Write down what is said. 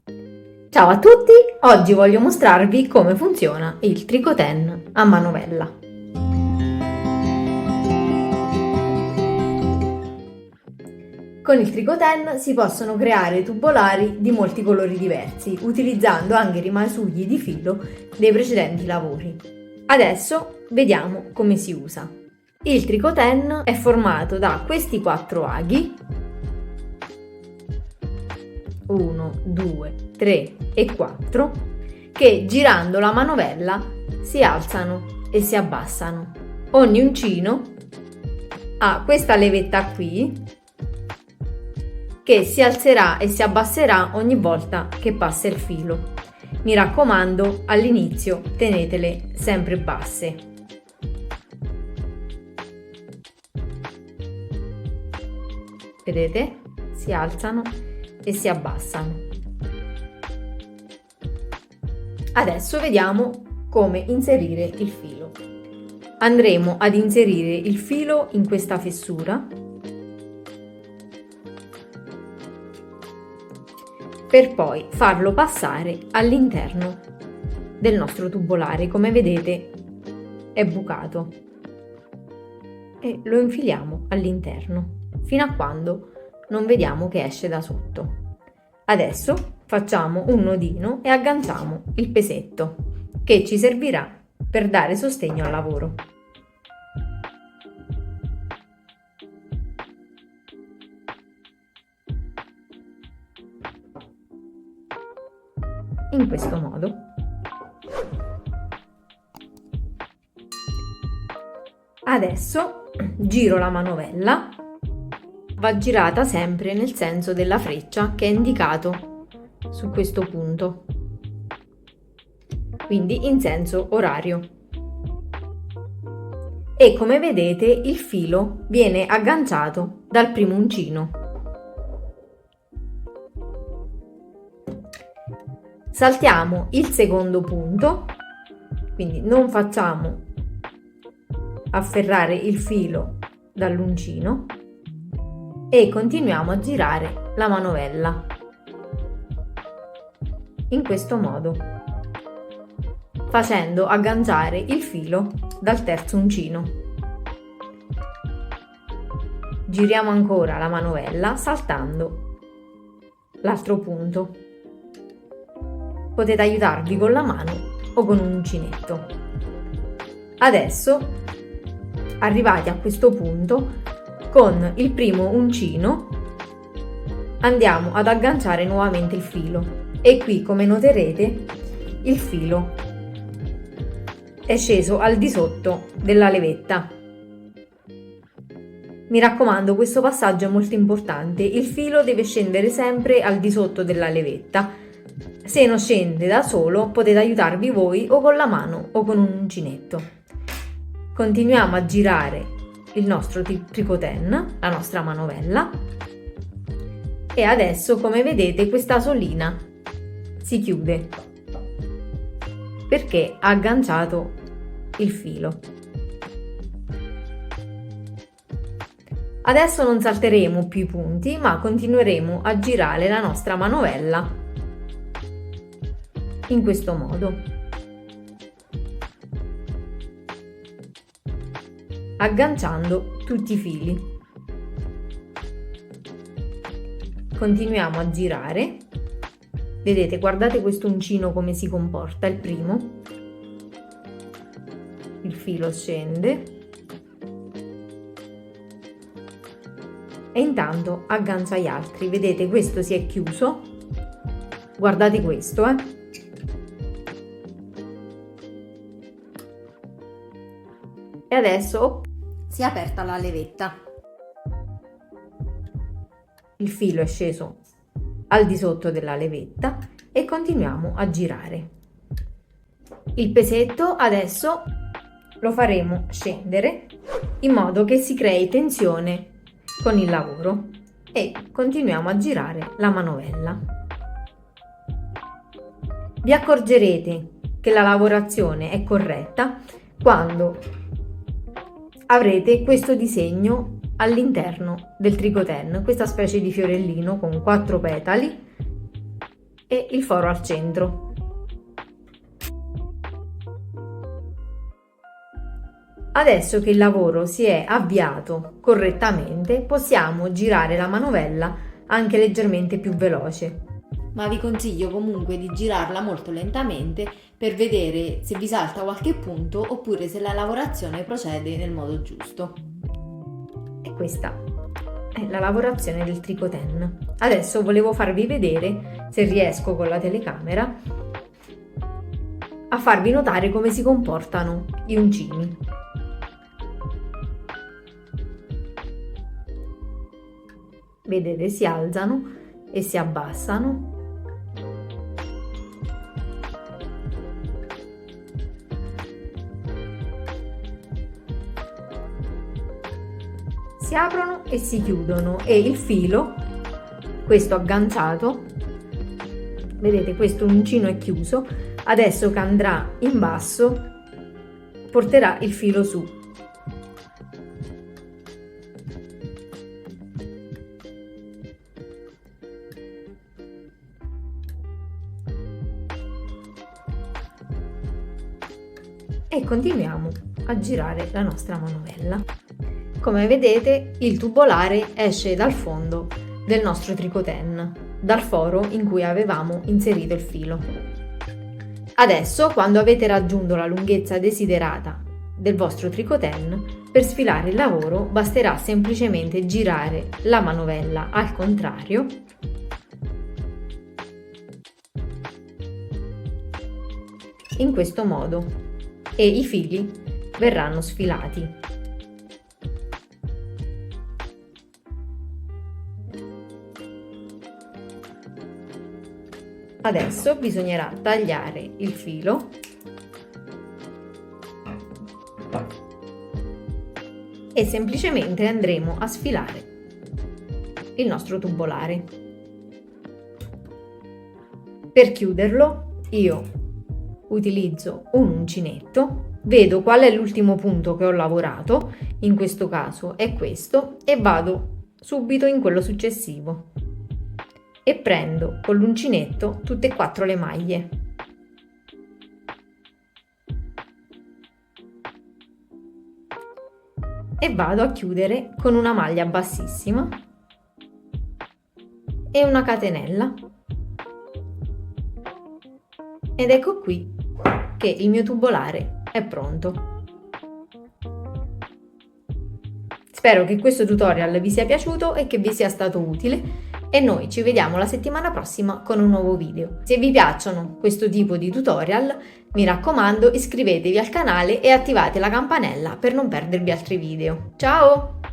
Ciao a tutti, oggi voglio mostrarvi come funziona il tricoten a manovella. Con il tricoten si possono creare tubolari di molti colori diversi, utilizzando anche i rimasugli di filo dei precedenti lavori. Adesso vediamo come si usa. Il tricoten è formato da questi 4 aghi, 1, 2, 3 e 4, che girando la manovella si alzano e si abbassano. Ogni uncino ha questa levetta qui che si alzerà e si abbasserà ogni volta che passa il filo. Mi raccomando, all'inizio tenetele sempre basse. Vedete? Si alzano e si abbassano. Adesso vediamo come inserire il filo. Andremo ad inserire il filo in questa fessura per poi farlo passare all'interno del nostro tubolare. Come vedete è bucato e lo infiliamo all'interno fino a quando non vediamo che esce da sotto. Adesso facciamo un nodino e agganciamo il pesetto che ci servirà per dare sostegno al lavoro. In questo modo. Adesso giro la manovella. Va girata sempre nel senso della freccia che è indicato su questo punto, quindi in senso orario. E come vedete il filo viene agganciato dal primo uncino. Saltiamo il secondo punto, quindi non facciamo afferrare il filo dall'uncino e continuiamo a girare la manovella in questo modo, facendo agganciare il filo dal terzo uncino. Giriamo ancora la manovella saltando l'altro punto. Potete aiutarvi con la mano o con un uncinetto. Adesso, arrivati a questo punto, con il primo uncino andiamo ad agganciare nuovamente il filo e qui, come noterete, il filo è sceso al di sotto della levetta. Mi raccomando, questo passaggio è molto importante. Il filo deve scendere sempre al di sotto della levetta. Se non scende da solo, potete aiutarvi voi o con la mano o con un uncinetto. Continuiamo a girare il nostro tricoten, la nostra manovella, e adesso, come vedete, questa solina si chiude perché ha agganciato il filo. Adesso non salteremo più i punti, ma continueremo a girare la nostra manovella in questo modo, agganciando tutti i fili. Continuiamo a girare. Vedete, guardate questo uncino come si comporta, il primo. Il filo scende e intanto aggancia gli altri. Vedete, questo si è chiuso. Guardate questo, E adesso si è aperta la levetta. Il filo è sceso al di sotto della levetta e continuiamo a girare. Il pesetto adesso lo faremo scendere in modo che si crei tensione con il lavoro e continuiamo a girare la manovella. Vi accorgerete che la lavorazione è corretta quando avrete questo disegno all'interno del tricoten, questa specie di fiorellino con 4 petali e il foro al centro. Adesso che il lavoro si è avviato correttamente, possiamo girare la manovella anche leggermente più veloce. Ma vi consiglio comunque di girarla molto lentamente per vedere se vi salta qualche punto oppure se la lavorazione procede nel modo giusto. E questa è la lavorazione del tricoten. Adesso volevo farvi vedere, se riesco con la telecamera, a farvi notare come si comportano gli uncini. Vedete, si alzano e si abbassano. Si aprono e si chiudono e il filo, questo agganciato, vedete, questo uncino è chiuso, adesso che andrà in basso porterà il filo su. E continuiamo a girare la nostra manovella. Come vedete, il tubolare esce dal fondo del nostro tricoten, dal foro in cui avevamo inserito il filo. Adesso, quando avete raggiunto la lunghezza desiderata del vostro tricoten, per sfilare il lavoro basterà semplicemente girare la manovella al contrario in questo modo e i fili verranno sfilati. Adesso bisognerà tagliare il filo e semplicemente andremo a sfilare il nostro tubolare. Per chiuderlo io utilizzo un uncinetto, vedo qual è l'ultimo punto che ho lavorato, in questo caso è questo, e vado subito in quello successivo e prendo con l'uncinetto tutte e 4 le maglie. E vado a chiudere con una maglia bassissima e una catenella. Ed ecco qui che il mio tubolare è pronto. Spero che questo tutorial vi sia piaciuto e che vi sia stato utile e noi ci vediamo la settimana prossima con un nuovo video. Se vi piacciono questo tipo di tutorial, mi raccomando, iscrivetevi al canale e attivate la campanella per non perdervi altri video. Ciao!